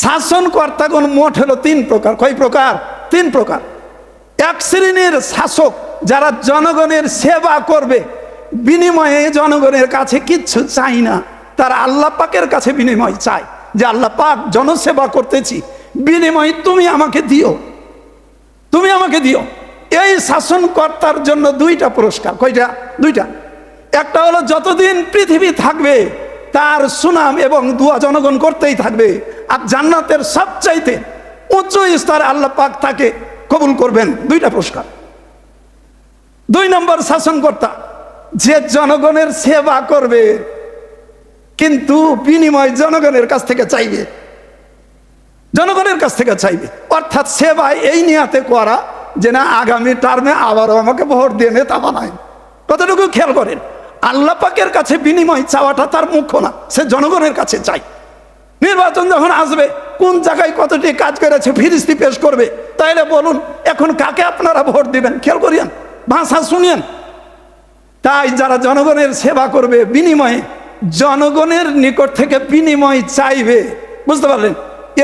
শাসনকর্তাগণ মোট হলো তিন প্রকার। কয় প্রকার? তিন প্রকার। এক শ্রেণীর শাসক যারা জনগণের সেবা করবে, বিনিময়ে জনগণের কাছে কিচ্ছু চাই না, তারা আল্লাহ পাকের কাছে বিনিময় চায় যে আল্লাহ পাক জনসেবা করতেছি, বিনিময়ে তুমি আমাকে দিও, তুমি আমাকে দিও। এই শাসনকর্তার জন্য দুইটা পুরস্কার। কয়টা? দুইটা। একটা হলো যতদিন পৃথিবী থাকবে তার সুনাম এবং দুয়া জনগণ করতেই থাকবে, আর জান্নাতের সবচাইতে উচ্চ স্তরে আল্লাহ পাক তাকে কবুল করবেন। দুইটা পুরস্কার। দুই নম্বর শাসনকর্তা যে জনগণের সেবা করবে কিন্তু বিনিময় জনগণের কাছ থেকে চাইবে, জনগণের কাছ থেকে চাইবে, অর্থাৎ সেবা এই নিয়াতে করা যে না আগামী টার্মে আবারও আমাকে ভোট দিয়ে নেতা বানায়। কতটুকু খেয়াল করেন, আল্লাহ পাকের কাছে বিনিময় চাওয়াটা তার মুখ্য না, সে জনগণের কাছে চাই। নির্বাচন যখন আসবে কোন জায়গায় কতটি কাজ করেছে ফিরিস্তি পেশ করবে, তাইলে বলুন এখন কাকে আপনারা ভোট দিবেন? খেয়াল করিয়েন, ভাষা শুনিয়েন। তাই যারা জনগণের সেবা করবে বিনিময়ে জনগণের নিকট থেকে বিনিময় চাইবে, বুঝতে পারলেন?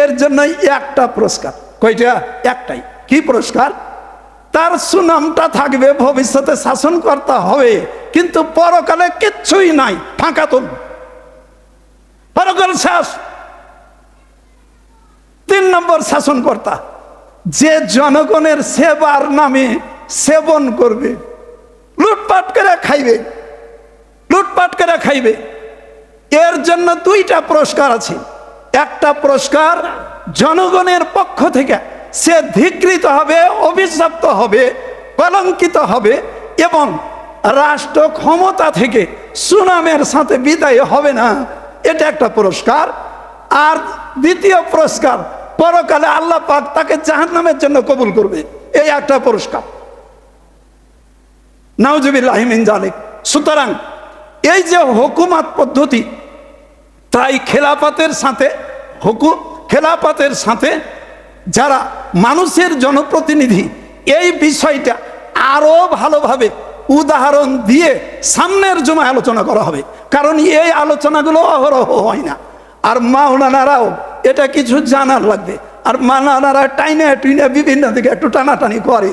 এর জন্য একটা পুরস্কার। কয়টা? একটাই। কি পুরস্কার? তার সুনামটা থাকবে, ভবিষ্যতে শাসনকর্তা হবে, কিন্তু পরকালে কিচ্ছুই নাই, ফাঁকা তুল, পরকাল শেষ। তিন নম্বর শাসনকর্তা যে জনগণের সেবার নামে সেবন করবে, লুটপাট করে খাইবে, লুটপাট করে খাইবে, এর জন্য দুইটা পুরস্কার আছে। একটা পুরস্কার জনগণের পক্ষ থেকে সে ধিক্কৃত হবে, অভিশপ্ত হবে, কলঙ্কিত হবে এবং রাষ্ট্র ক্ষমতা থেকে সুনামের সাথে বিদায় হবে না, এটা একটা পুরস্কার। আর দ্বিতীয় পুরস্কার পরকালে আল্লাহ পাক তাকে জাহান্নামের জন্য কবুল করবে, এই একটা পুরস্কার। নাউজুবিল্লাহ মিন যালিক। সুতরাং এই যে হুকুমত পদ্ধতি, তাই খেলাফতের সাথে খেলাফতের সাথে যারা মানুষের জনপ্রতিনিধি, এই বিষয়টা আরো ভালোভাবে উদাহরণ দিয়ে সামনের জন্য আলোচনা করা হবে, কারণ এই আলোচনাগুলো অহরহ হয় না। আর মাওলানারাও এটা কিছু জানার লাগবে, আর মাওলানারা টাইনে টুইনে বিভিন্ন দিকে একটু টানাটানি করে।